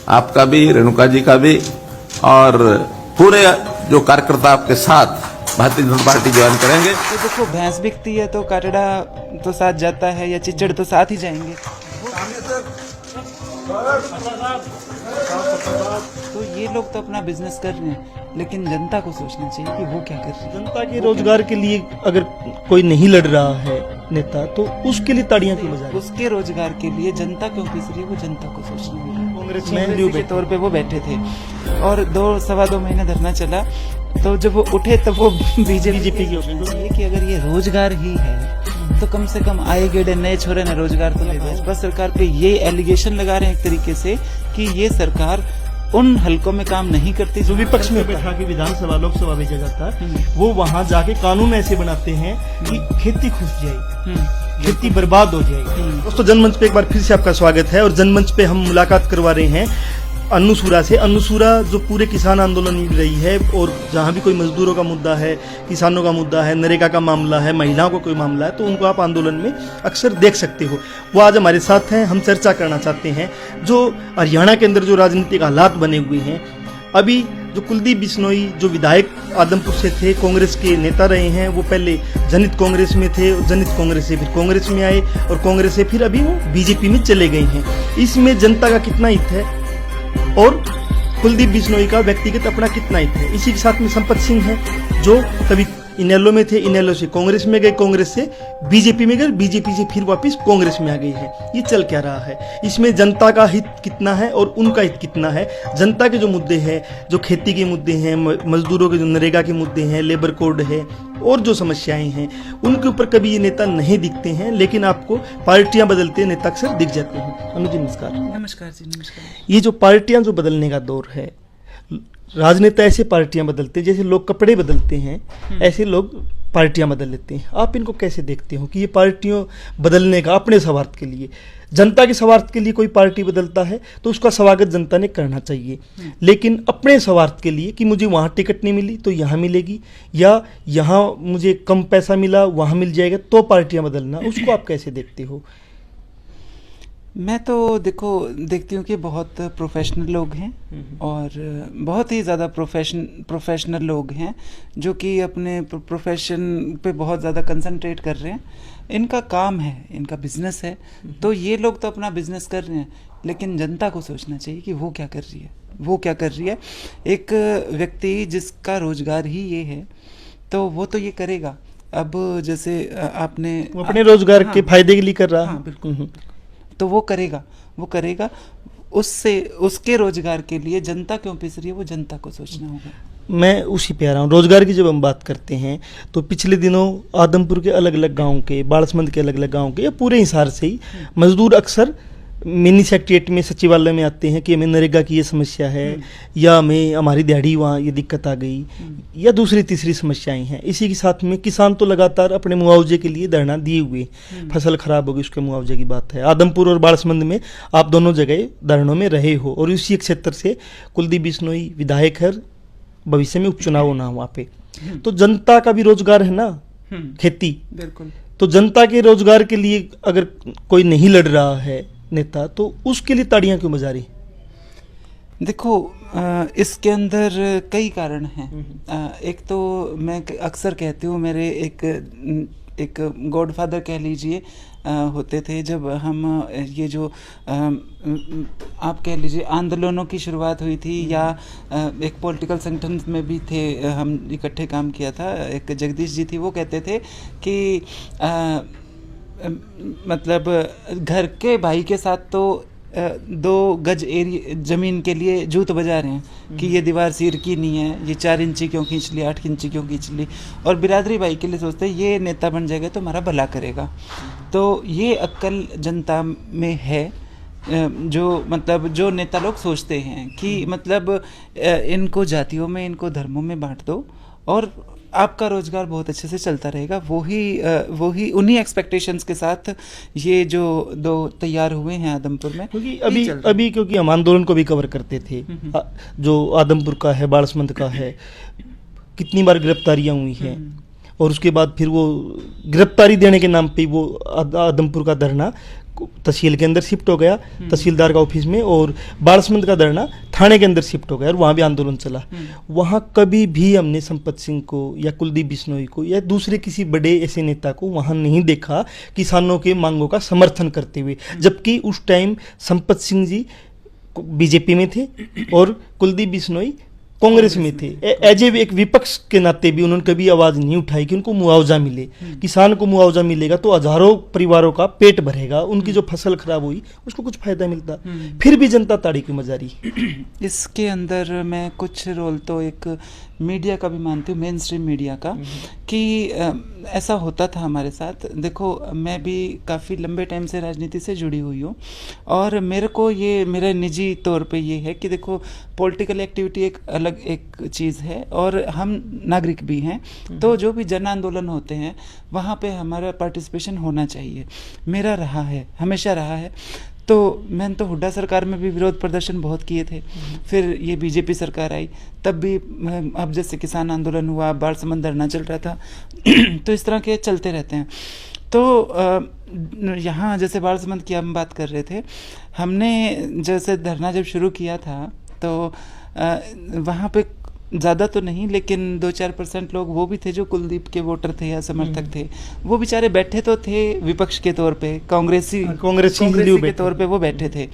आपका भी, रेणुका जी का भी, और पूरे जो कार्यकर्ता आपके साथ भारतीय जनता पार्टी ज्वाइन करेंगे। तो देखो, भैंस बिकती है तो काटड़ा तो साथ जाता है, या चिच्चड़ तो साथ ही जाएंगे। तो ये लोग तो अपना बिजनेस कर रहे हैं, लेकिन जनता को सोचना चाहिए कि वो क्या कर रही है। जनता के रोजगार के लिए अगर कोई नहीं लड़ रहा है नेता, तो उसके लिए ताड़ियां क्यों बजा रहे हैं? उसके रोजगार के लिए जनता क्यों पीस रही है, वो जनता को सोचना होगा। कांग्रेस में के तौर पे वो बैठे थे और 2-2.5 महीने धरना चला, तो जब वो उठे तब वो बीजेपी की ये कि अगर ये रोजगार ही है तो कम से कम आए गेड़े नए छोरे ने रोजगार तो ले दो। बस सरकार पे ये एलिगेशन लगा रहे हैं एक तरीके से कि ये सरकार उन हलकों में काम नहीं करती जो विपक्ष में बैठा के विधानसभा लोकसभा भेजा जाता है, वो वहां जाके कानून ऐसे बनाते हैं कि खेती खुश जाए, खेती बर्बाद हो जाएगी। दोस्तों, जनमंच पे एक बार फिर से आपका स्वागत है और जनमंच पे हम मुलाकात करवा रहे हैं अन्नूसुरा से। अन्नूसुरा जो पूरे किसान आंदोलन में रही है, और जहां भी कोई मजदूरों का मुद्दा है, किसानों का मुद्दा है, नरेगा का मामला है, महिलाओं का कोई मामला है, तो उनको आप आंदोलन में अक्सर देख सकते हो। वो आज हमारे साथ हैं। हम चर्चा करना चाहते हैं जो हरियाणा के अंदर जो राजनीतिक हालात बने हुए हैं। अभी जो कुलदीप बिश्नोई जो विधायक आदमपुर से थे, कांग्रेस के नेता रहे हैं, वो पहले जनहित कांग्रेस में थे, जनहित कांग्रेस से फिर कांग्रेस में आए और कांग्रेस से फिर अभी वो बीजेपी में चले गए हैं। इसमें जनता का कितना हित है और कुलदीप बिश्नोई का व्यक्तिगत अपना कितना हित है। इसी के साथ में संपत सिंह है जो कभी इनेलो में थे, इनेलो से कांग्रेस में गए, कांग्रेस से बीजेपी में गए, बीजेपी से फिर वापस कांग्रेस में आ गए हैं। ये चल क्या रहा है, इसमें जनता का हित कितना है और उनका हित कितना है। जनता के जो मुद्दे हैं, जो खेती के मुद्दे हैं, मजदूरों के जो नरेगा के मुद्दे हैं, लेबर कोड है और जो समस्याएं हैं, उनके ऊपर कभी ये नेता नहीं दिखते हैं, लेकिन आपको पार्टियां बदलते नेता अक्सर दिख जाते हैं। अनुज जी नमस्कार। नमस्कार जी, नमस्कार। ये जो पार्टियां जो बदलने का दौर है, राजनेता ऐसे पार्टियां बदलते हैं जैसे लोग कपड़े बदलते हैं, ऐसे लोग पार्टियां बदल लेते हैं। आप इनको कैसे देखते हो कि ये पार्टियों बदलने का अपने स्वार्थ के लिए, जनता के स्वार्थ के लिए कोई पार्टी बदलता है तो उसका स्वागत जनता ने करना चाहिए, लेकिन अपने स्वार्थ के लिए कि मुझे वहाँ टिकट नहीं मिली तो यहाँ मिलेगी, या यहाँ मुझे कम पैसा मिला वहाँ मिल जाएगा, तो पार्टियां बदलना, उसको आप कैसे देखते हो? मैं तो देखती हूँ कि बहुत प्रोफेशनल लोग हैं और बहुत ही ज़्यादा प्रोफेशनल लोग हैं जो कि अपने प्रोफेशन पे बहुत ज़्यादा कंसंट्रेट कर रहे हैं। इनका काम है, इनका बिजनेस है, तो ये लोग तो अपना बिजनेस कर रहे हैं, लेकिन जनता को सोचना चाहिए कि वो क्या कर रही है, वो क्या कर रही है। एक व्यक्ति जिसका रोजगार ही ये है तो वो तो ये करेगा। अब जैसे आपने अपने रोजगार के फायदे के लिए कर रहा है, बिल्कुल, तो वो करेगा उससे, उसके रोजगार के लिए जनता क्यों पिस रही है, वो जनता को सोचना होगा। मैं उसी पे आ रहा हूँ। रोजगार की जब हम बात करते हैं तो पिछले दिनों आदमपुर के अलग अलग गांव के, बाड़समंद के अलग अलग गांव के, या पूरे हिसार से ही मजदूर अक्सर मिनी सेक्रेटरिएट में, सचिवालय में आते हैं कि हमें नरेगा की ये समस्या है, या हमें हमारी दिहाड़ी वहाँ ये दिक्कत आ गई, या दूसरी तीसरी समस्याएं हैं। इसी के साथ में किसान तो लगातार अपने मुआवजे के लिए धरना दिए हुए, फसल खराब होगी उसके मुआवजे की बात है। आदमपुर और बाड़समंद में आप दोनों जगह धरनों में रहे हो और इसी क्षेत्र से कुलदीप बिश्नोई विधायक है, भविष्य में उपचुनाव होना वहाँ पे। तो जनता का भी रोजगार है ना, खेती। बिल्कुल। तो जनता के रोजगार के लिए अगर कोई नहीं लड़ रहा है नेता, तो उसके लिए ताड़ियां क्यों बजा रही? देखो, इसके अंदर कई कारण हैं। एक तो मैं अक्सर कहती हूँ, मेरे एक गॉडफादर कह लीजिए होते थे जब हम ये जो आप कह लीजिए आंदोलनों की शुरुआत हुई थी, या एक पॉलिटिकल संगठन में भी थे, हम इकट्ठे काम किया था। एक जगदीश जी थी, वो कहते थे कि मतलब घर के भाई के साथ तो 2 गज एरिया जमीन के लिए जूत बजा रहे हैं कि ये दीवार सिर की नहीं है, ये 4 इंची क्यों खींच ली, 8 इंची क्यों खींच ली, और बिरादरी भाई के लिए सोचते हैं ये नेता बन जाएगा तो हमारा भला करेगा। तो ये अक्ल जनता में है, जो नेता लोग सोचते हैं कि मतलब इनको जातियों में, इनको धर्मों में बांट दो और आपका रोजगार बहुत अच्छे से चलता रहेगा। वो ही उन्हीं एक्सपेक्टेशंस के साथ ये जो 2 तैयार हुए हैं आदमपुर में। क्योंकि अभी क्योंकि हम आंदोलन को भी कवर करते थे, जो आदमपुर का है, बाड़समंद का है, कितनी बार गिरफ्तारियां हुई हैं, और उसके बाद फिर वो गिरफ्तारी देने के नाम पे वो आदमपुर का धरना तहसील के अंदर शिफ्ट हो गया, तहसीलदार का ऑफिस में, और बारसमंद का धरना थाने के अंदर शिफ्ट हो गया और वहाँ भी आंदोलन चला। वहाँ कभी भी हमने संपत सिंह को या कुलदीप बिश्नोई को या दूसरे किसी बड़े ऐसे नेता को वहाँ नहीं देखा किसानों के मांगों का समर्थन करते हुए, जबकि उस टाइम संपत सिंह जी बीजेपी में थे और कुलदीप बिश्नोई कांग्रेस में थे। एज ए एक विपक्ष के नाते भी उन्होंने कभी आवाज नहीं उठाई कि उनको मुआवजा मिले। किसान को मुआवजा मिलेगा तो हजारों परिवारों का पेट भरेगा, उनकी जो फसल खराब हुई उसको कुछ फायदा मिलता, फिर भी जनता ताड़ी की मजा रही। इसके अंदर मैं कुछ रोल तो एक मीडिया का भी मानती हूँ, मेन स्ट्रीम मीडिया का, कि ऐसा होता था हमारे साथ। देखो, मैं भी काफ़ी लंबे टाइम से राजनीति से जुड़ी हुई हूँ और मेरे को ये मेरे निजी तौर पे ये है कि देखो, पॉलिटिकल एक्टिविटी एक अलग एक चीज़ है और हम नागरिक भी हैं, तो जो भी जन आंदोलन होते हैं वहाँ पे हमारा पार्टिसिपेशन होना चाहिए। मेरा रहा है, हमेशा रहा है। तो मैंने तो हुड्डा सरकार में भी विरोध प्रदर्शन बहुत किए थे, फिर ये बीजेपी सरकार आई तब भी, अब जैसे किसान आंदोलन हुआ, बारसमंद धरना चल रहा था तो इस तरह के चलते रहते हैं। तो यहाँ जैसे बारसमंद की हम बात कर रहे थे, हमने जैसे धरना जब शुरू किया था तो वहाँ पे ज़्यादा तो नहीं लेकिन 2-4% लोग वो भी थे जो कुलदीप के वोटर थे या समर्थक थे। वो बेचारे बैठे तो थे विपक्ष के तौर पे, कांग्रेसी के तौर पे वो बैठे थे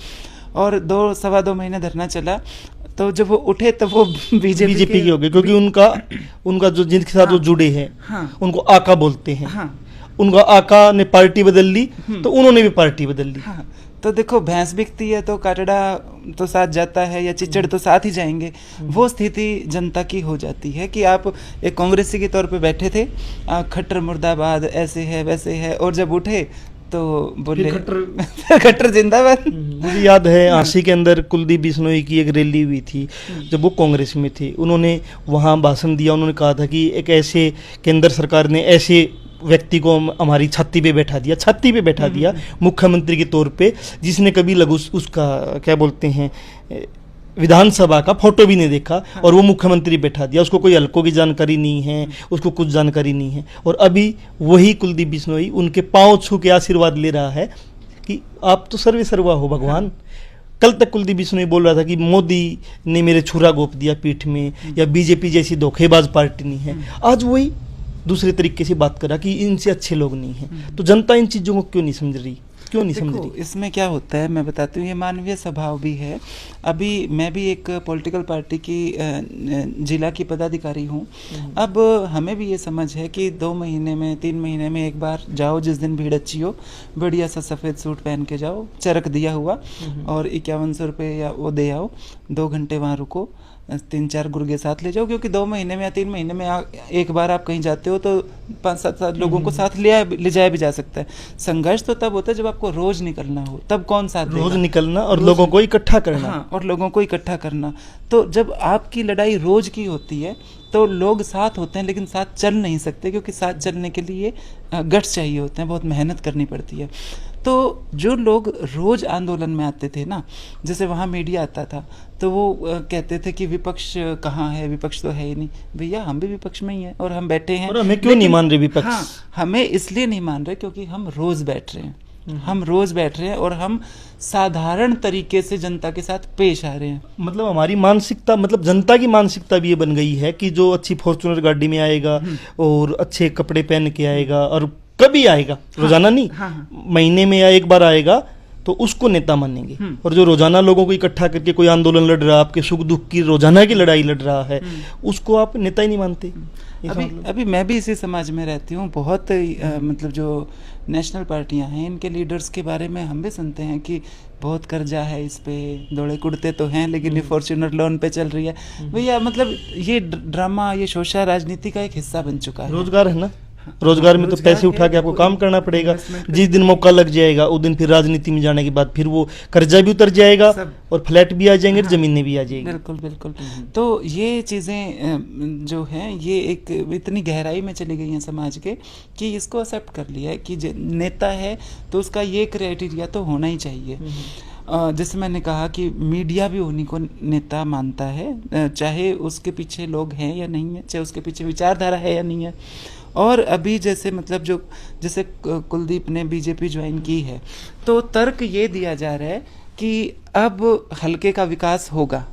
और 2-2.25 महीने धरना चला। तो जब वो उठे तब वो बीजेपी के हो गए, क्योंकि उनका जो जिनके साथ वो जुड़े हैं, उनको आका बोलते हैं। उनका आका ने पार्टी बदल ली तो उन्होंने भी पार्टी बदल ली। तो देखो, भैंस बिकती है तो काटड़ा तो साथ जाता है या चिचड़ तो साथ ही जाएंगे। वो स्थिति जनता की हो जाती है कि आप एक कांग्रेसी के तौर पे बैठे थे, खट्टर मुर्दाबाद, ऐसे है वैसे है, और जब उठे तो बोले खट्टर जिंदाबाद। मुझे याद है आशी के अंदर कुलदीप बिश्नोई की एक रैली हुई थी जब वो कांग्रेस में थे। उन्होंने वहाँ भाषण दिया, उन्होंने कहा था कि एक ऐसे केंद्र सरकार ने ऐसे व्यक्ति को हमारी छाती पे बैठा दिया मुख्यमंत्री के तौर पे, जिसने कभी उसका क्या बोलते हैं विधानसभा का फोटो भी नहीं देखा और वो मुख्यमंत्री बैठा दिया। उसको कोई हल्कों की जानकारी नहीं है, उसको कुछ जानकारी नहीं है। और अभी वही कुलदीप बिश्नोई उनके पांव छू के आशीर्वाद ले रहा है कि आप तो सर्वे सर्वा हो भगवान। कल तक कुलदीप बिश्नोई बोल रहा था कि मोदी ने मेरे छुरा गोप दिया पीठ में, या बीजेपी जैसी धोखेबाज पार्टी नहीं है। आज वही दूसरे तरीके से बात करा कि इनसे अच्छे लोग नहीं हैं। तो जनता इन चीज़ों को क्यों नहीं समझ रही? इसमें क्या होता है मैं बताती हूँ, ये मानवीय स्वभाव भी है। अभी मैं भी एक पॉलिटिकल पार्टी की जिला की पदाधिकारी हूँ। अब हमें भी ये समझ है कि 2 महीने में 3 महीने में एक बार जाओ, जिस दिन भीड़ अच्छी हो, बढ़िया सा सफ़ेद सूट पहन के जाओ, चरक दिया हुआ, और 5100 रुपये या वो दे आओ, 2 घंटे वहाँ रुको, 3-4 गुर्गे साथ ले जाओ, क्योंकि 2 महीने में या 3 महीने में एक बार आप कहीं जाते हो तो 5-7 लोगों को साथ ले जाया भी जा सकता है। संघर्ष तो तब होता है जब आपको रोज निकलना हो, तब कौन साथ देगा? रोज निकलना और लोगों को इकट्ठा करना। हाँ, और लोगों को इकट्ठा करना। तो जब आपकी लड़ाई रोज की होती है तो लोग साथ होते हैं लेकिन साथ चल नहीं सकते, क्योंकि साथ चलने के लिए गट्स चाहिए होते हैं, बहुत मेहनत करनी पड़ती है। तो जो लोग रोज आंदोलन में आते थे ना, जैसे वहाँ मीडिया आता था तो वो कहते थे कि विपक्ष कहाँ है, विपक्ष तो है ही नहीं। भैया, हम भी विपक्ष में ही हैं और हम बैठे हैं। और हमें क्यों नहीं मान रहे विपक्ष? हाँ, हमें इसलिए नहीं मान रहे क्योंकि हम रोज बैठ रहे हैं। हम रोज बैठ रहे हैं और हम साधारण तरीके से जनता के साथ पेश आ रहे हैं। मतलब हमारी मानसिकता, मतलब जनता की मानसिकता भी ये बन गई है कि जो अच्छी फॉर्च्यूनर गाड़ी में आएगा और अच्छे कपड़े पहन के आएगा, और कभी आएगा, रोजाना नहीं, महीने में या एक बार आएगा, तो उसको नेता मानेंगे। और जो रोजाना लोगों को इकट्ठा करके कोई आंदोलन लड़ रहा है, आपके सुख दुख की रोजाना की लड़ाई लड़ रहा है, उसको आप नेता ही नहीं मानते। अभी मैं भी इसी समाज में रहती हूँ। बहुत मतलब जो नेशनल पार्टियां हैं, इनके लीडर्स के बारे में हम भी सुनते हैं कि बहुत कर्जा है इस पे, दौड़े कुड़ते तो हैं लेकिन ये फॉर्च्यूनर लोन पे चल रही है। भैया, मतलब ये ड्रामा, ये शोषा राजनीति का एक हिस्सा बन चुका है। रोजगार है ना, रोजगार में तो पैसे उठा के आपको काम करना पड़ेगा। जिस दिन मौका लग जाएगा उस दिन फिर राजनीति में जाने के बाद फिर वो कर्जा भी उतर जाएगा और फ्लैट भी आ जाएंगे, जमीनें भी आ जाएंगी। बिल्कुल बिल्कुल। तो ये चीज़ें जो हैं ये एक इतनी गहराई में चली गई हैं समाज के कि इसको एक्सेप्ट कर लिया है कि नेता है तो उसका ये क्राइटेरिया तो होना ही चाहिए। जैसे मैंने कहा कि मीडिया भी उन्हीं को नेता मानता है, चाहे उसके पीछे लोग हैं या नहीं है, चाहे उसके पीछे विचारधारा है या नहीं है। और अभी जैसे मतलब जो जैसे कुलदीप ने बीजेपी ज्वाइन की है, तो तर्क ये दिया जा रहा है कि अब हल्के का विकास होगा,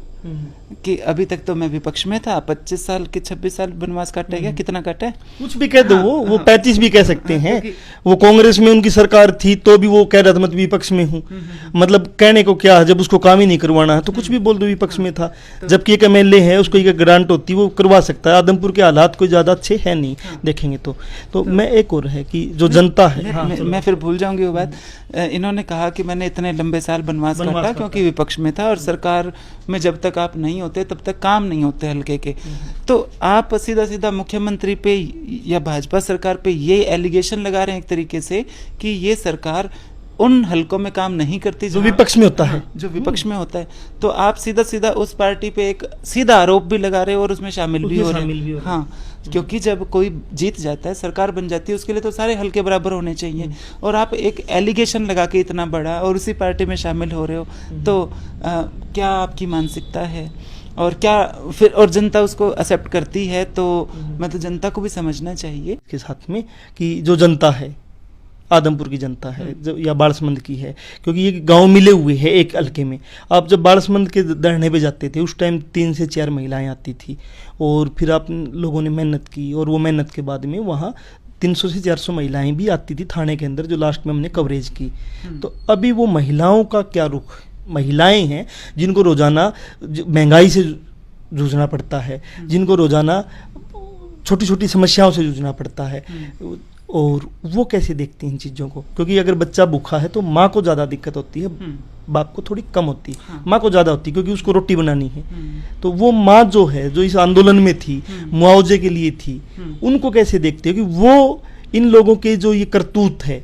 कि अभी तक तो मैं विपक्ष में था, 25 साल के 26 साल वनवास काटा है, कितना काटा है, कुछ भी कह दो, वो 35 भी कह सकते हैं। क्योंकि वो कांग्रेस में उनकी सरकार थी तो भी वो कह रहा था मैं तो विपक्ष में हूँ। मतलब कहने को क्या है, जब उसको काम ही नहीं करवाना है तो कुछ भी बोल दो विपक्ष में था। जबकि एक एमएलए है, उसको एक ग्रांट होती है, वो करवा सकता है। आदमपुर के हालात कोई ज्यादा अच्छे है नहीं देखेंगे तो मैं एक और है कि जो जनता है, मैं फिर भूल जाऊंगी वो बात। इन्होंने कहा कि मैंने इतने लंबे साल वनवास काटा क्योंकि विपक्ष में था, और सरकार में जब तक आप नहीं होते तब तक काम नहीं होते हल्के के। तो आप सीधा सीधा मुख्यमंत्री पे या भाजपा सरकार पे ये एलिगेशन लगा रहे हैं एक तरीके से कि ये सरकार उन हलकों में काम नहीं करती जो विपक्ष में होता है, जो विपक्ष में होता है। तो आप सीधा सीधा उस पार्टी पे एक सीधा आरोप भी लगा रहे हो और उसमें शामिल भी हो रहे हैं। हाँ, क्योंकि जब कोई जीत जाता है, सरकार बन जाती है, उसके लिए तो सारे हल्के बराबर होने चाहिए, और आप एक एलिगेशन लगा के इतना बड़ा और उसी पार्टी में शामिल हो रहे हो, तो क्या आपकी मानसिकता है? और क्या फिर और जनता उसको एक्सेप्ट करती है? तो मतलब जनता को भी समझना चाहिए के साथ में कि जो जनता है, आदमपुर की जनता है जो या बाड़समंद की है, क्योंकि ये गांव मिले हुए हैं एक हल्के में। आप जब बाड़समंद के धरने पे जाते थे, उस टाइम 3 से 4 महिलाएं आती थी, और फिर आप लोगों ने मेहनत की, और वो मेहनत के बाद में वहाँ 300 से 400 महिलाएं भी आती थी थाने के अंदर, जो लास्ट में हमने कवरेज की। तो अभी वो महिलाओं का क्या रुख? महिलाएं हैं जिनको रोजाना महंगाई से जूझना पड़ता है, जिनको रोजाना छोटी छोटी समस्याओं से जूझना पड़ता है, और वो कैसे देखती हैं इन चीज़ों को? क्योंकि अगर बच्चा भूखा है तो माँ को ज़्यादा दिक्कत होती है, बाप को थोड़ी कम होती है। हाँ। माँ को ज़्यादा होती है क्योंकि उसको रोटी बनानी है। तो वो माँ जो है, जो इस आंदोलन में थी, मुआवजे के लिए थी, उनको कैसे देखते हो कि वो इन लोगों के जो ये करतूत है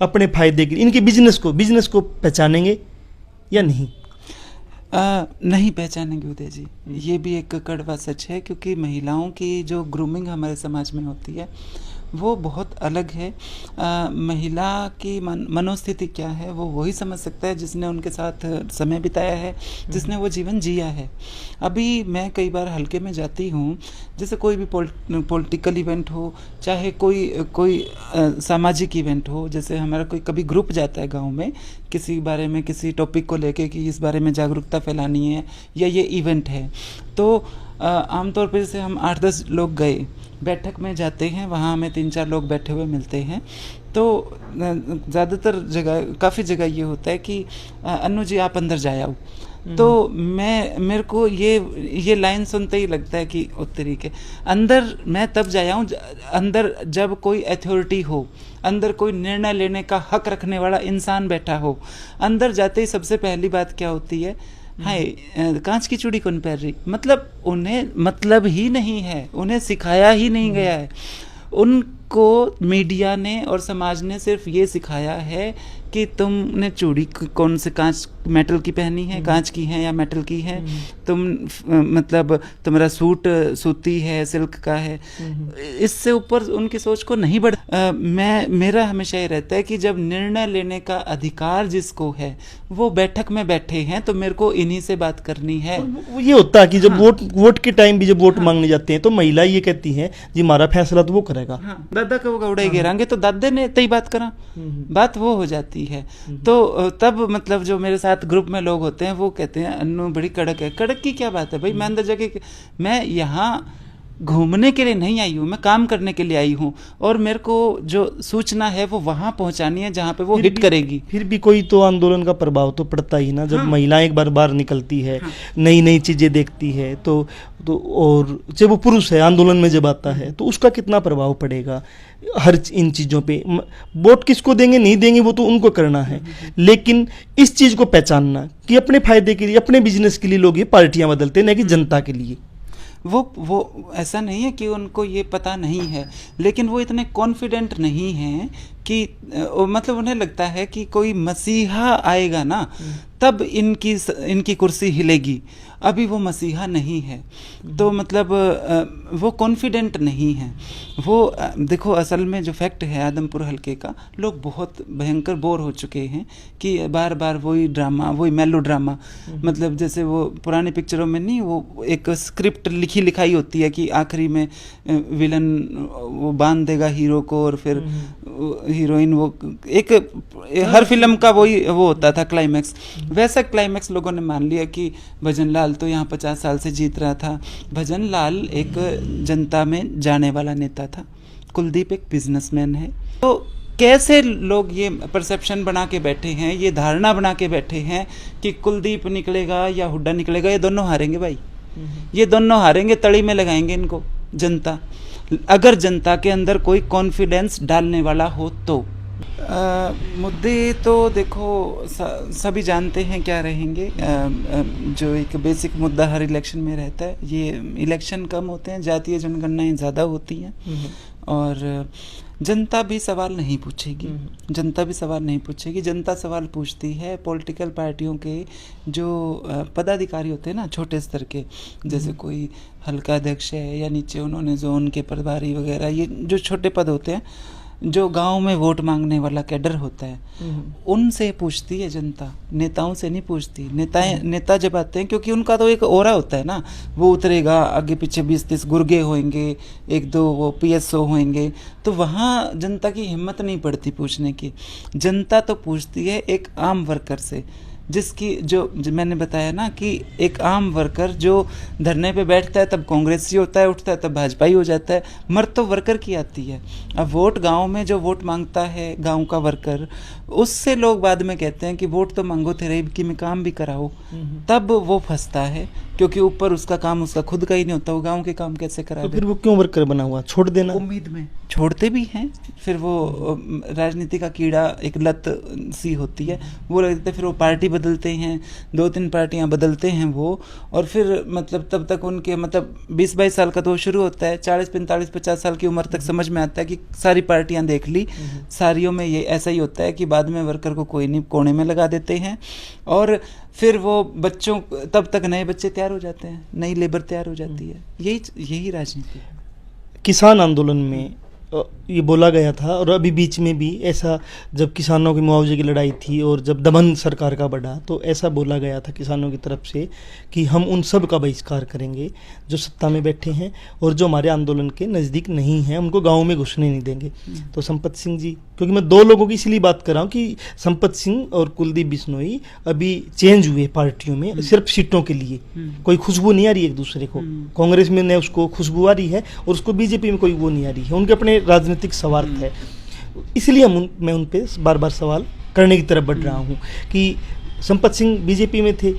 अपने फायदे के लिए, इनके बिजनेस को पहचानेंगे या नहीं? नहीं पहचानेंगे उदय जी, ये भी एक कड़वा सच है, क्योंकि महिलाओं की जो ग्रूमिंग हमारे समाज में होती है वो बहुत अलग है। महिला की मनोस्थिति क्या है वो वही समझ सकता है जिसने उनके साथ समय बिताया है, जिसने वो जीवन जिया है। अभी मैं कई बार हल्के में जाती हूँ, जैसे कोई भी पॉलिटिकल इवेंट हो, चाहे कोई सामाजिक इवेंट हो, जैसे हमारा कोई कभी ग्रुप जाता है गांव में किसी बारे में, किसी टॉपिक को लेके कि इस बारे में जागरूकता फैलानी है या ये इवेंट है, तो आमतौर पर जैसे हम 8-10 लोग गए, बैठक में जाते हैं, वहाँ हमें 3-4 लोग बैठे हुए मिलते हैं, तो ज़्यादातर जगह, काफ़ी जगह ये होता है कि अन्नू जी आप अंदर जाए आओ। तो मेरे को ये लाइन सुनते ही लगता है कि उस तरीके अंदर मैं तब जाया हूँ अंदर जब कोई अथॉरिटी हो, अंदर कोई निर्णय लेने का हक रखने वाला इंसान बैठा हो। अंदर जाते ही सबसे पहली बात क्या होती है, हाय कांच की चूड़ी कौन पहन रही? मतलब उन्हें मतलब ही नहीं है, उन्हें सिखाया ही नहीं गया है। उनको मीडिया ने और समाज ने सिर्फ ये सिखाया है कि तुमने चूड़ी कौन से कांच मेटल की पहनी है, कांच की है या मेटल की है, तुम मतलब तुम्हारा सूट सूती है, सिल्क का है। इससे ऊपर उनकी सोच को नहीं बढ़। मेरा हमेशा ये रहता है कि जब निर्णय लेने का अधिकार जिसको है वो बैठक में बैठे हैं, तो मेरे को इन्हीं से बात करनी है। वो ये होता है कि जब वोट के टाइम भी जब वोट मांगने जाते हैं तो महिला ये कहती हैं जी हमारा फैसला तो वो करेगा। दादा को गौड़े गिरांगे तो दादे ने तई बात करा, बात वो हो जाती है। तो तब मतलब जो मेरे साथ ग्रुप में लोग होते हैं वो कहते हैं अन्नू बड़ी कड़क है। कड़क की क्या बात है भाई? मैं अंदर जाके, मैं यहाँ घूमने के लिए नहीं आई हूँ, मैं काम करने के लिए आई हूँ, और मेरे को जो सूचना है वो वहाँ पहुँचानी है जहाँ पे वो हिट करेगी। फिर भी कोई तो आंदोलन का प्रभाव तो पड़ता ही ना, जब महिलाएं एक बार बाहर निकलती है, नई नई चीजें देखती है, तो और जब वो पुरुष है आंदोलन में जब आता है तो उसका कितना प्रभाव पड़ेगा हर इन चीज़ों पे। वोट किसको देंगे नहीं देंगे वो तो उनको करना है, लेकिन इस चीज़ को पहचानना कि अपने फायदे के लिए, अपने बिजनेस के लिए लोग ये पार्टियां बदलते हैं, न कि जनता के लिए। वो ऐसा नहीं है कि उनको ये पता नहीं है, लेकिन वो इतने कॉन्फिडेंट नहीं हैं कि मतलब उन्हें लगता है कि कोई मसीहा आएगा ना तब इनकी कुर्सी हिलेगी। अभी वो मसीहा नहीं है, तो मतलब वो कॉन्फिडेंट नहीं है वो। देखो असल में जो फैक्ट है आदमपुर हलके का, लोग बहुत भयंकर बोर हो चुके हैं कि बार बार वही ड्रामा, वही मेलो ड्रामा। मतलब जैसे वो पुरानी पिक्चरों में नहीं, वो एक स्क्रिप्ट लिखी लिखाई होती है कि आखिरी में विलन वो बांध देगा हीरो को और फिर हीरोइन, वो एक हर फिल्म का वही वो होता था क्लाइमैक्स। वैसा क्लाइमैक्स लोगों ने मान लिया कि भजन लाल तो यहाँ 50 साल से जीत रहा था। भजन लाल एक जनता में जाने वाला नेता था, कुलदीप एक बिजनेसमैन है। तो कैसे लोग ये परसेप्शन बना के बैठे हैं, ये धारणा बना के बैठे हैं कि कुलदीप निकलेगा या हुड्डा निकलेगा, ये दोनों हारेंगे भाई, ये दोनों हारेंगे, तड़ी में लगाएंगे इनको जनता, अगर जनता के अंदर कोई कॉन्फिडेंस डालने वाला हो तो। मुद्दे तो देखो सभी जानते हैं क्या रहेंगे। जो एक बेसिक मुद्दा हर इलेक्शन में रहता है, ये इलेक्शन कम होते हैं, जातीय जनगणनाएं ज़्यादा होती हैं और जनता भी सवाल नहीं पूछेगी। जनता भी सवाल नहीं पूछेगी, जनता सवाल पूछती है पॉलिटिकल पार्टियों के जो पदाधिकारी होते हैं ना, छोटे स्तर के, जैसे कोई हल्का अध्यक्ष है या नीचे उन्होंने जोन के प्रभारी वगैरह, ये जो छोटे पद होते हैं, जो गांव में वोट मांगने वाला कैडर होता है, उनसे पूछती है जनता, नेताओं से नहीं पूछती। नेता जब आते हैं, क्योंकि उनका तो एक ओरा होता है ना, वो उतरेगा, आगे पीछे 20-30 गुर्गे होंगे, 1-2 वो PSO होंगे, तो वहाँ जनता की हिम्मत नहीं पड़ती पूछने की। जनता तो पूछती है एक आम वर्कर से, जिसकी जो मैंने बताया ना कि एक आम वर्कर जो धरने पे बैठता है तब कांग्रेसी होता है, उठता है तब भाजपाई हो जाता है, मर्द तो वर्कर की आती है। अब वोट गांव में जो वोट मांगता है गांव का वर्कर, उससे लोग बाद में कहते हैं कि वोट तो मांगो तेरे की में काम भी कराओ, तब वो फंसता है, क्योंकि ऊपर उसका काम उसका खुद का ही नहीं होता, वो गाँव के काम कैसे करा। तो फिर वो क्यों वर्कर बना हुआ, छोड़ देना उम्मीद में छोड़ते भी हैं, फिर वो राजनीति का कीड़ा एक लत सी होती है, वो लगते, फिर वो पार्टी बदलते हैं, 2-3 पार्टियां बदलते हैं वो, और फिर मतलब तब तक उनके मतलब 20-22 साल का तो शुरू होता है, 40-45-50 साल की उम्र तक समझ में आता है कि सारी पार्टियां देख ली, सारियों में ये ऐसा ही होता है कि बाद में वर्कर को कोई नहीं कोने में लगा देते हैं, और फिर वो बच्चों, तब तक नए बच्चे तैयार हो जाते हैं, नई लेबर तैयार हो जाती है। यही राजनीति है। किसान आंदोलन में ये बोला गया था, और अभी बीच में भी ऐसा, जब किसानों की मुआवजे की लड़ाई थी और जब दमन सरकार का बढ़ा, तो ऐसा बोला गया था किसानों की तरफ से कि हम उन सब का बहिष्कार करेंगे जो सत्ता में बैठे हैं और जो हमारे आंदोलन के नज़दीक नहीं हैं, उनको गाँव में घुसने नहीं देंगे। तो संपत सिंह जी, क्योंकि मैं 2 लोगों की इसलिए बात कर रहा हूँ कि संपत सिंह और कुलदीप बिश्नोई अभी चेंज हुए पार्टियों में सिर्फ सीटों के लिए, कोई खुशबू नहीं आ रही एक दूसरे को। कांग्रेस में न उसको खुशबू आ रही है और उसको बीजेपी में कोई वो नहीं आ रही है, उनके अपने राजनीतिक स्वार्थ है। इसलिए मैं उन पे बार बार सवाल करने की तरफ बढ़ रहा हूँ कि संपत सिंह बीजेपी में थे,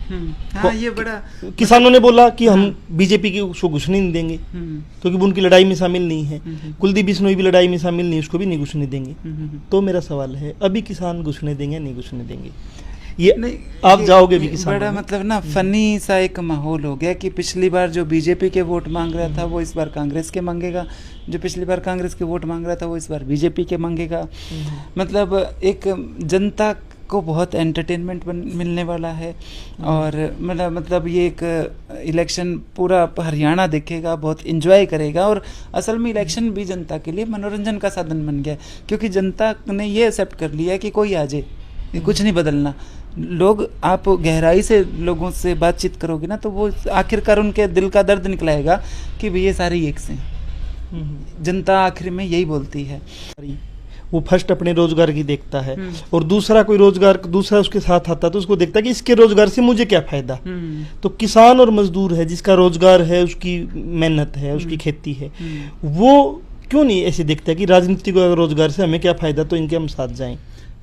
हाँ, ये बड़ा किसानों ने बोला कि हम बीजेपी की उसको घुसने नहीं देंगे क्योंकि वो उनकी लड़ाई में शामिल नहीं है। कुलदीप बिश्नोई भी लड़ाई में शामिल नहीं, उसको भी नहीं घुसने देंगे। तो मेरा सवाल है, अभी किसान घुसने देंगे नहीं घुसने देंगे? ये नहीं, आप जाओगे भी किसान, बड़ा मतलब ना फनी सा एक माहौल हो गया कि पिछली बार जो बीजेपी के वोट मांग रहा था वो इस बार कांग्रेस के मांगेगा, जो पिछली बार कांग्रेस के वोट मांग रहा था वो इस बार बीजेपी के मांगेगा। मतलब एक जनता को बहुत एंटरटेनमेंट मिलने वाला है, और मतलब ये एक इलेक्शन पूरा हरियाणा देखेगा, बहुत एंजॉय करेगा। और असल में इलेक्शन भी जनता के लिए मनोरंजन का साधन बन गया, क्योंकि जनता ने ये एक्सेप्ट कर लिया है कि कोई आ जाए, कुछ नहीं बदलना। लोग, आप गहराई से लोगों से बातचीत करोगे ना, तो वो आखिरकार उनके दिल का दर्द निकलाएगा कि भैया सारे एक से। जनता आखिर में यही बोलती है। वो फर्स्ट अपने रोजगार की देखता है और दूसरा कोई रोजगार, दूसरा उसके साथ आता है तो उसको देखता है कि इसके रोजगार से मुझे क्या फायदा। तो किसान और मजदूर है, जिसका रोजगार है, उसकी मेहनत है, उसकी खेती है, वो क्यों नहीं ऐसे देखता है कि राजनीति को रोजगार से हमें क्या फायदा, तो इनके हम साथ जाएं।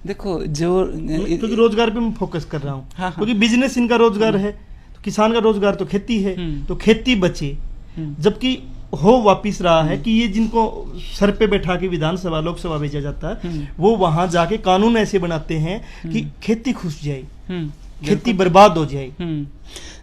देखो जो क्योंकि रोजगार पे मैं फोकस कर रहा हूँ, क्योंकि बिजनेस इनका रोजगार है, तो किसान का रोजगार तो खेती है, तो खेती बचे। जबकि हो वापिस रहा है कि ये जिनको सर पे बैठा के विधानसभा लोकसभा भेजा जाता है, वो वहां जाके कानून ऐसे बनाते हैं कि खेती खुश जाए, खेती बर्बाद हो जाए।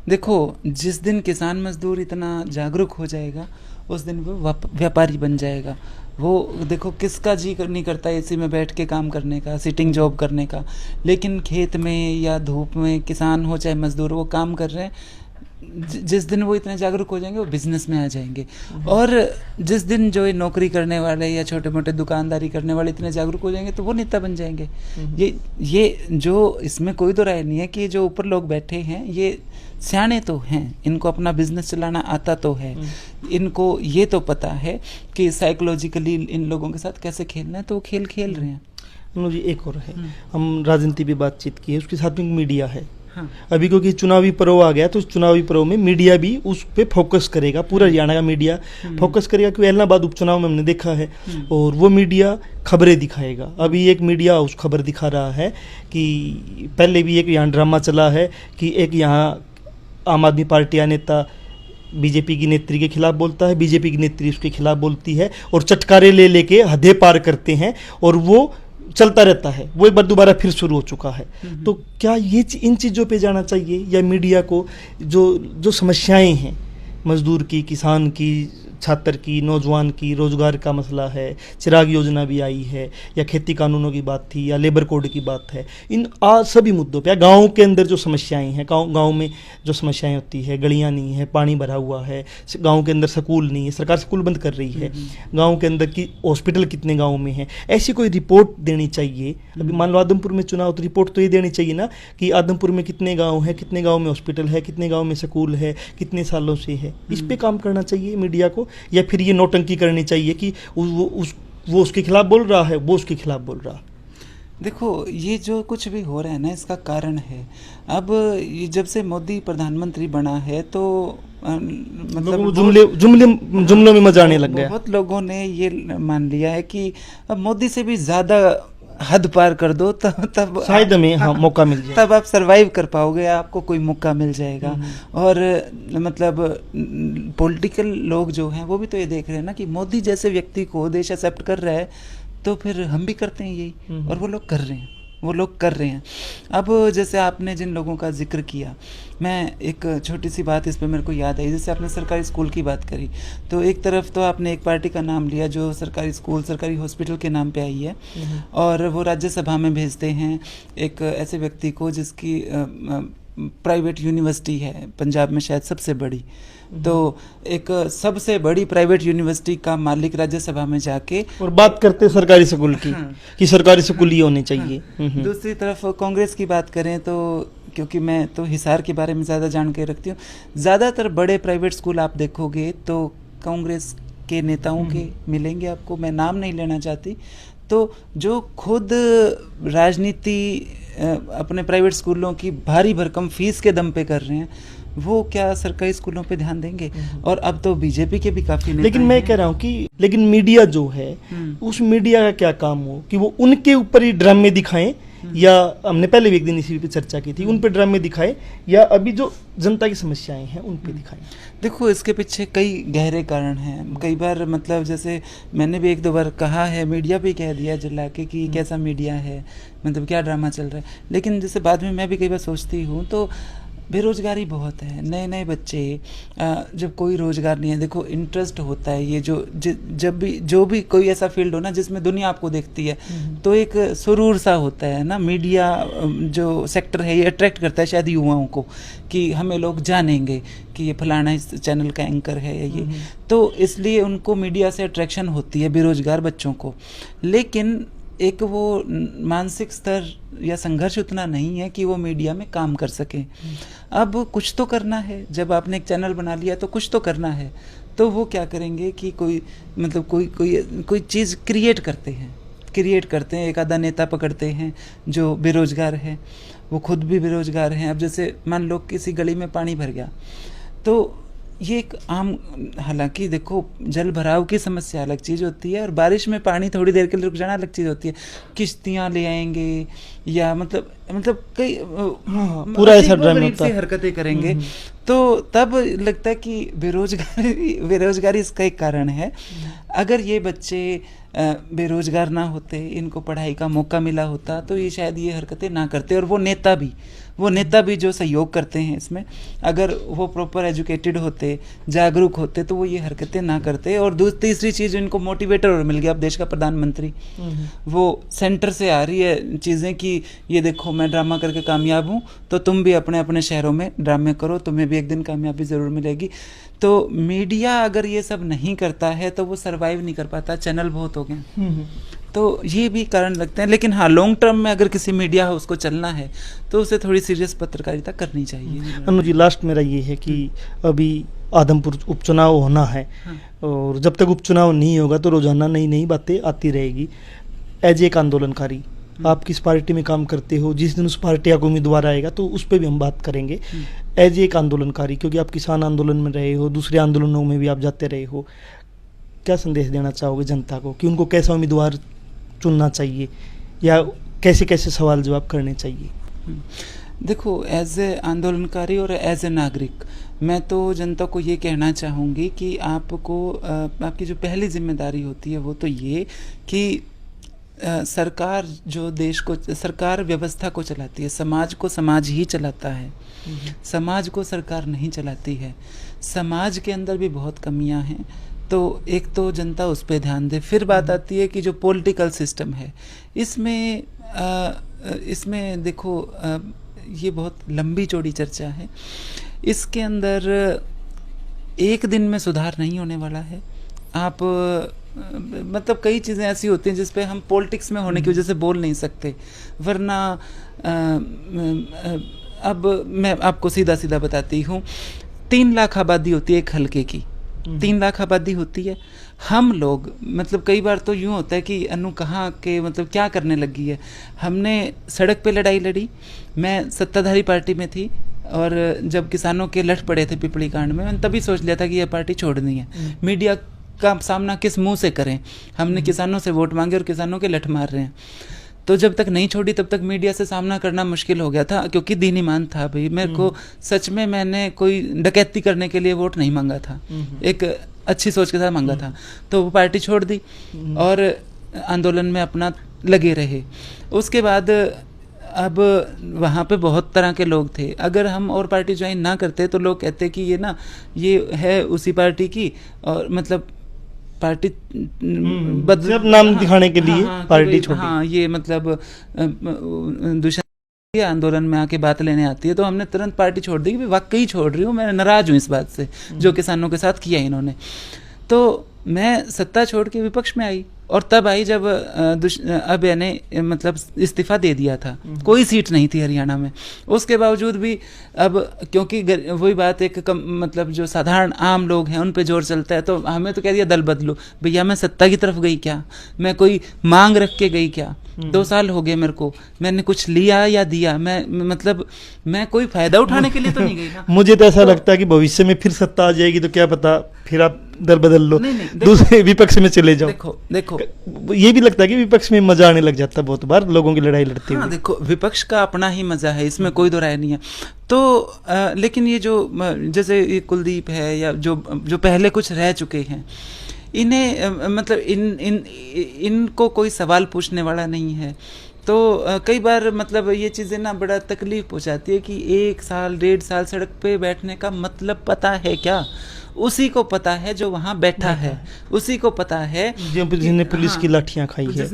देखो जिस दिन किसान मजदूर इतना जागरूक हो जाएगा, उस दिन वो व्यापारी बन जाएगा। वो देखो किसका जी नहीं करता एसी में बैठ के काम करने का, सिटिंग जॉब करने का, लेकिन खेत में या धूप में किसान हो चाहे मजदूर, वो काम कर रहे हैं। जिस दिन वो इतने जागरूक हो जाएंगे वो बिजनेस में आ जाएंगे, और जिस दिन जो ये नौकरी करने वाले या छोटे मोटे दुकानदारी करने वाले इतने जागरूक हो जाएंगे तो वो नेता बन जाएंगे। ये जो इसमें कोई तो राय नहीं है कि जो ऊपर लोग बैठे हैं ये सियाने तो हैं, इनको अपना बिजनेस चलाना आता तो है, इनको ये तो पता है कि साइकोलॉजिकली इन लोगों के साथ कैसे खेलना है, तो वो खेल खेल रहे हैं। मनोज जी एक और है, हम राजनीति पे बातचीत की है, उसके साथ में मीडिया है। हाँ। अभी क्योंकि चुनावी पर्व आ गया तो उस चुनावी पर्व में मीडिया भी उस पे फोकस करेगा, पूरा हरियाणा का मीडिया फोकस करेगा, क्योंकि इलाहाबाद उपचुनाव में हमने देखा है, और वो मीडिया खबरें दिखाएगा। अभी एक मीडिया हाउस खबर दिखा रहा है कि पहले भी एक यहाँ ड्रामा चला है कि एक यहाँ आम आदमी पार्टी का नेता बीजेपी की नेत्री के खिलाफ बोलता है, बीजेपी की नेत्री उसके खिलाफ बोलती है, और चटकारे ले लेके हदें पार करते हैं, और वो चलता रहता है। वो एक बार दोबारा फिर शुरू हो चुका है। तो क्या ये इन चीज़ों पे जाना चाहिए, या मीडिया को जो समस्याएं हैं मजदूर की, किसान की, छात्र की, नौजवान की, रोजगार का मसला है, चिराग योजना भी आई है, या खेती कानूनों की बात थी, या लेबर कोड की बात है, इन सभी मुद्दों पे, गाँव के अंदर जो समस्याएं हैं, गाँव में जो समस्याएं होती है, गलियां नहीं है, पानी भरा हुआ है, गाँव के अंदर स्कूल नहीं है, सरकार स्कूल बंद कर रही है, गाँव के अंदर की हॉस्पिटल कितने गाँव में है, ऐसी कोई रिपोर्ट देनी चाहिए। अभी मान लो आदमपुर में चुनाव, तो रिपोर्ट तो ये देनी चाहिए ना कि आदमपुर में कितने गाँव है, कितने गाँव में हॉस्पिटल है, कितने गाँव में स्कूल है, कितने सालों से है। इस पे काम करना चाहिए मीडिया को, या फिर ये नौटंकी करनी चाहिए कि वो उसके खिलाफ बोल रहा है, वो उसके खिलाफ बोल रहा है। देखो ये जो कुछ भी हो रहा है ना, इसका कारण है, अब ये जब से मोदी प्रधानमंत्री बना है तो मतलब जुमलों में मजा आने लग गया। बहुत लोगों ने ये मान लिया है कि अब मोदी से भी ज्यादा हद पार कर दो तब शायद हमें मौका मिल जाए, तब आप सरवाइव कर पाओगे, आपको कोई मौका मिल जाएगा। और मतलब पॉलिटिकल लोग जो हैं वो भी तो ये देख रहे हैं ना कि मोदी जैसे व्यक्ति को देश एक्सेप्ट कर रहा है, तो फिर हम भी करते हैं यही, और वो लोग कर रहे हैं। अब जैसे आपने जिन लोगों का जिक्र किया, मैं एक छोटी सी बात इस पे मेरे को याद आई, जैसे आपने सरकारी स्कूल की बात करी, तो एक तरफ तो आपने एक पार्टी का नाम लिया जो सरकारी स्कूल, सरकारी हॉस्पिटल के नाम पे आई है, और वो राज्यसभा में भेजते हैं एक ऐसे व्यक्ति को जिसकी प्राइवेट यूनिवर्सिटी है पंजाब में शायद सबसे बड़ी, तो एक सबसे बड़ी प्राइवेट यूनिवर्सिटी का मालिक राज्यसभा में जाके और बात करते हैं सरकारी स्कूल की, कि सरकारी स्कूल ही होने चाहिए। दूसरी तरफ कांग्रेस की बात करें तो, क्योंकि मैं तो हिसार के बारे में ज़्यादा जानकारी रखती हूँ, ज़्यादातर बड़े प्राइवेट स्कूल आप देखोगे तो कांग्रेस के नेताओं के मिलेंगे आपको, मैं नाम नहीं लेना चाहती, तो जो खुद राजनीति अपने प्राइवेट स्कूलों की भारी भरकम फीस के दम पे कर रहे हैं, वो क्या सरकारी स्कूलों पे ध्यान देंगे? और अब तो बीजेपी के भी काफी नेता, लेकिन मैं कह रहा हूँ कि लेकिन मीडिया जो है, उस मीडिया का क्या काम हो कि वो उनके ऊपर ही ड्रामे दिखाएं, या हमने पहले भी एक दिन इसी पे चर्चा की थी, उन पे ड्रामे दिखाएं, या अभी जो जनता की समस्याएं हैं उन पे दिखाएं। देखो इसके पीछे कई गहरे कारण हैं। कई बार मतलब जैसे मैंने भी एक दो बार कहा है, मीडिया पे कह दिया जला के कि कैसा मीडिया है, मतलब क्या ड्रामा चल रहा है, लेकिन जैसे बाद में मैं भी कई बार सोचती हूँ तो बेरोजगारी बहुत है, नए नए बच्चे, जब कोई रोजगार नहीं है, देखो इंटरेस्ट होता है ये जब भी जो भी कोई ऐसा फील्ड हो ना जिसमें दुनिया आपको देखती है, तो एक सुरूर सा होता है ना, मीडिया जो सेक्टर है ये अट्रैक्ट करता है शायद युवाओं को कि हमें लोग जानेंगे कि ये फलाना इस चैनल का एंकर है या ये, तो इसलिए उनको मीडिया से अट्रैक्शन होती है बेरोजगार बच्चों को। लेकिन एक वो मानसिक स्तर या संघर्ष उतना नहीं है कि वो मीडिया में काम कर सके। अब कुछ तो करना है, जब आपने एक चैनल बना लिया तो कुछ तो करना है, तो वो क्या करेंगे कि कोई मतलब कोई चीज़ क्रिएट करते हैं, एक आधा नेता पकड़ते हैं जो बेरोजगार है, वो खुद भी बेरोजगार हैं। अब जैसे मान लो किसी गली में पानी भर गया, तो ये एक आम, हालांकि देखो जल भराव की समस्या अलग चीज़ होती है और बारिश में पानी थोड़ी देर के लिए रुक जाना अलग चीज़ होती है। किश्तियाँ ले आएंगे या मतलब कई पूरा ऐसा ड्रामा होता है, हरकतें करेंगे, तो तब लगता है कि बेरोजगारी इसका एक कारण है। अगर ये बच्चे बेरोजगार ना होते, इनको पढ़ाई का मौका मिला होता, तो ये शायद ये हरकतें ना करते, और वो नेता भी वो नेता भी जो सहयोग करते हैं इसमें, अगर वो प्रॉपर एजुकेटेड होते, जागरूक होते, तो वो ये हरकतें ना करते। और तीसरी चीज़, इनको मोटिवेटर और मिल गया अब देश का प्रधानमंत्री, वो सेंटर से आ रही है चीज़ें कि ये देखो मैं ड्रामा करके कामयाब हूँ, तो तुम भी अपने अपने शहरों में ड्रामे करो, तुम्हें भी एक दिन कामयाबी ज़रूर मिलेगी। तो मीडिया अगर ये सब नहीं करता है तो वो सरवाइव नहीं कर पाता, चैनल बहुत हो गए। तो ये भी कारण लगते हैं। लेकिन हाँ, लॉन्ग टर्म में अगर किसी मीडिया हाउस को चलना है तो उसे थोड़ी सीरियस पत्रकारिता करनी चाहिए। अनु जी, लास्ट मेरा ये है कि अभी आदमपुर उपचुनाव होना है, और जब तक उपचुनाव नहीं होगा तो रोजाना नई नई बातें आती रहेगी। एज एक आंदोलनकारी आप किस पार्टी में काम करते हो, जिस दिन उस पार्टी का उम्मीदवार आएगा तो उस पर भी हम बात करेंगे। एज एक आंदोलनकारी, क्योंकि आप किसान आंदोलन में रहे हो, दूसरे आंदोलनों में भी आप जाते रहे हो, क्या संदेश देना चाहोगे जनता को कि उनको कैसा उम्मीदवार चुनना चाहिए या कैसे कैसे सवाल जवाब करने चाहिए? देखो, एज ए आंदोलनकारी और एज ए नागरिक मैं तो जनता को ये कहना चाहूँगी कि आपको आपकी जो पहली जिम्मेदारी होती है वो तो ये कि सरकार जो देश को, सरकार व्यवस्था को चलाती है, समाज को समाज ही चलाता है, समाज को सरकार नहीं चलाती है। समाज के अंदर भी बहुत कमियां हैं, तो एक तो जनता उस पर ध्यान दे। फिर बात आती है कि जो पॉलिटिकल सिस्टम है इसमें देखो ये बहुत लंबी चौड़ी चर्चा है, इसके अंदर एक दिन में सुधार नहीं होने वाला है। आप मतलब कई चीज़ें ऐसी होती हैं जिस पे हम पॉलिटिक्स में होने की वजह से बोल नहीं सकते, वरना अब मैं आपको सीधा सीधा बताती हूँ, 3 लाख आबादी होती है एक हल्के की, 3 लाख आबादी होती है। हम लोग मतलब कई बार तो यूँ होता है कि अनु कहाँ के मतलब क्या करने लगी है। हमने सड़क पे लड़ाई लड़ी, मैं सत्ताधारी पार्टी में थी, और जब किसानों के लठ पड़े थे पिपली कांड में, मैंने तभी सोच लिया था कि यह पार्टी छोड़नी है। मीडिया का सामना किस मुंह से करें, हमने किसानों से वोट मांगे और किसानों के लठ मार रहे हैं। तो जब तक नहीं छोड़ी तब तक मीडिया से सामना करना मुश्किल हो गया था, क्योंकि दीन ईमान था भाई। मेरे को सच में मैंने कोई डकैती करने के लिए वोट नहीं मांगा था, एक अच्छी सोच के साथ मांगा था। तो वो पार्टी छोड़ दी और आंदोलन में अपना लगे रहे। उसके बाद अब वहाँ पे बहुत तरह के लोग थे। अगर हम और पार्टी ज्वाइन ना करते तो लोग कहते कि ये है उसी पार्टी की, और मतलब पार्टी सिर्फ नाम दिखाने के लिए पार्टी छोड़ी। हाँ, ये मतलब दूसरे आंदोलन में आके बात लेने आती है, तो हमने तुरंत पार्टी छोड़ दी कि वाकई छोड़ रही हूँ, मैं नाराज हूँ इस बात से जो किसानों के साथ किया इन्होंने। तो मैं सत्ता छोड़ के विपक्ष में आई, और तब आई जब अब ने मतलब इस्तीफा दे दिया था, कोई सीट नहीं थी हरियाणा में। उसके बावजूद भी अब क्योंकि वही बात एक मतलब जो साधारण आम लोग हैं उन पे जोर चलता है, तो हमें तो कह दिया दल बदलो। भैया मैं सत्ता की तरफ गई क्या, मैं कोई मांग रख के गई क्या? 2 साल हो गए मेरे को, मैंने कुछ लिया या दिया? मैं कोई फायदा उठाने के लिए तो नहीं गई ना। मुझे तो ऐसा लगता है कि भविष्य में फिर सत्ता आ जाएगी तो क्या पता फिर आप दल बदल लो, दूसरे विपक्ष में चले जाओ। देखो ये भी लगता है कि विपक्ष में मजा आने लग जाता है बहुत बार लोगों की लड़ाई लड़ते हुए। देखो विपक्ष का अपना ही मजा है, इसमें कोई दो राय नहीं है। तो लेकिन ये जो जैसे ये कुलदीप है या जो पहले कुछ रह चुके हैं, इन्हें मतलब इनको कोई सवाल पूछने वाला नहीं है। तो कई बार मतलब ये चीज़ें ना बड़ा तकलीफ पहुंचाती है कि 1 साल 1.5 साल सड़क पे बैठने का मतलब पता है क्या? उसी को पता है जो वहाँ बैठा है, उसी को पता है जिसने पुलिस की लाठियाँ खाई है।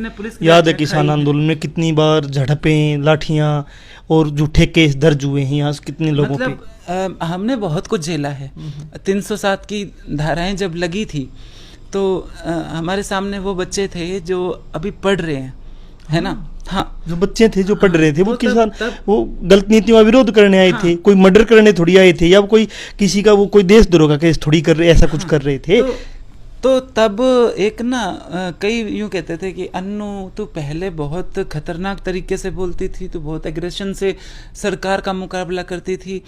याद है किसान आंदोलन में कितनी बार झड़पें, लाठियाँ और झूठे केस दर्ज हुए हैं यहाँ कितने लोगों पे। हमने बहुत कुछ झेला है। 307 की धाराएं जब लगी थी तो हमारे सामने वो बच्चे थे जो अभी पढ़ रहे हैं, है ना? हाँ, जो बच्चे थे जो पढ़ रहे थे, वो किसान वो गलत नीतियों का विरोध करने आए थे, कोई मर्डर करने थोड़ी आए थे, या कोई किसी का वो कोई देशद्रोह का केस थोड़ी कर रहे, ऐसा कुछ कर रहे थे। तो तब एक ना कई यूँ कहते थे कि अन्नू तू पहले बहुत खतरनाक तरीके से बोलती थी, तू बहुत एग्रेशन से सरकार का मुकाबला करती थी,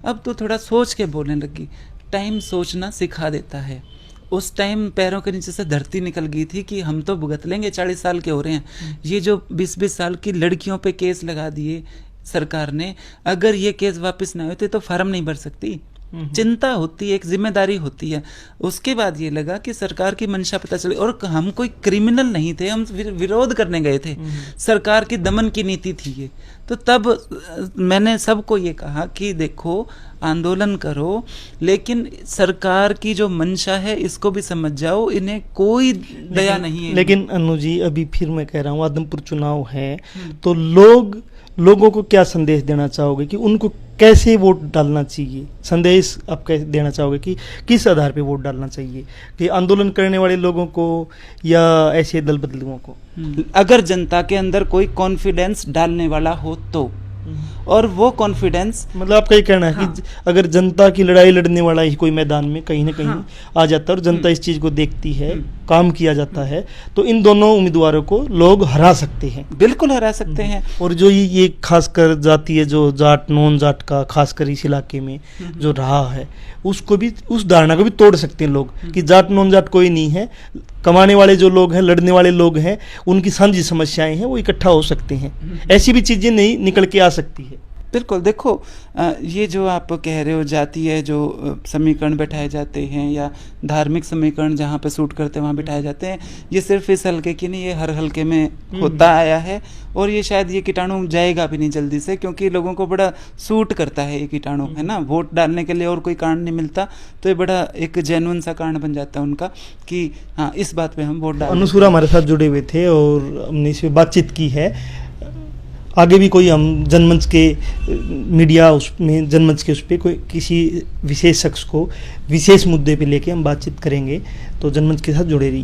अब तो थोड़ा सोच के बोलने लगी। टाइम सोचना सिखा देता है। उस टाइम पैरों के नीचे से धरती निकल गई थी कि हम तो भुगत लेंगे, 40 साल के हो रहे हैं। ये जो 20-20 साल की लड़कियों पे केस लगा दिए सरकार ने, अगर ये केस वापस ना होते तो फार्म नहीं भर सकती, चिंता होती है, एक जिम्मेदारी होती है। उसके बाद ये लगा कि सरकार की मंशा पता चली, और हम कोई क्रिमिनल नहीं थे, हम विरोध करने गए थे, सरकार की दमन की नीति थी ये। तो तब मैंने सबको ये कहा कि देखो आंदोलन करो, लेकिन सरकार की जो मंशा है इसको भी समझ जाओ, इन्हें कोई दया नहीं है। लेकिन अनु जी, अभी फिर मैं कह रहा हूँ, आदमपुर चुनाव है तो लोगों को क्या संदेश देना चाहोगे कि उनको कैसे वोट डालना चाहिए? संदेश आप कैसे देना चाहोगे कि किस आधार पे वोट डालना चाहिए, कि आंदोलन करने वाले लोगों को या ऐसे दल बदलुओं को? अगर जनता के अंदर कोई कॉन्फिडेंस डालने वाला हो तो, और वो कॉन्फिडेंस मतलब आपका ये कहना है कि अगर जनता की लड़ाई लड़ने वाला ही कोई मैदान में कहीं ना कहीं आ जाता है और जनता इस चीज को देखती है, काम किया जाता है, तो इन दोनों उम्मीदवारों को लोग हरा सकते हैं। बिल्कुल हरा सकते हैं। और जो ये खासकर जातीय जो जाट नॉन जाट का खासकर इस इलाके में जो रहा है, उसको भी, उस धारणा को भी तोड़ सकते हैं लोग कि जाट नॉन जाट कोई नहीं है, कमाने वाले जो लोग हैं, लड़ने वाले लोग हैं, उनकी साझी समस्याएं हैं, वो इकट्ठा हो सकते हैं। ऐसी भी चीजें नहीं निकल के आ सकती है। बिल्कुल। देखो ये जो आप कह रहे हो जातीय जो समीकरण बैठाए जाते हैं या धार्मिक समीकरण जहाँ पे सूट करते हैं वहाँ बैठाए जाते हैं, ये सिर्फ इस हल्के की नहीं, ये हर हल्के में होता आया है। और ये शायद ये कीटाणु जाएगा भी नहीं जल्दी से, क्योंकि लोगों को बड़ा सूट करता है ये कीटाणु, है ना। वोट डालने के लिए और कोई कारण नहीं मिलता, तो ये बड़ा एक जेन्युइन सा कारण बन जाता है उनका कि हाँ इस बात पे हम वोट डाल। अनुसूरा हमारे साथ जुड़े हुए थे और हमने इस पे बातचीत की है। आगे भी कोई हम जनमंच के मीडिया उसमें जनमंच के उस पर कोई किसी विशेष शख्स को विशेष मुद्दे पे लेके हम बातचीत करेंगे, तो जनमंच के साथ जुड़े रहिए।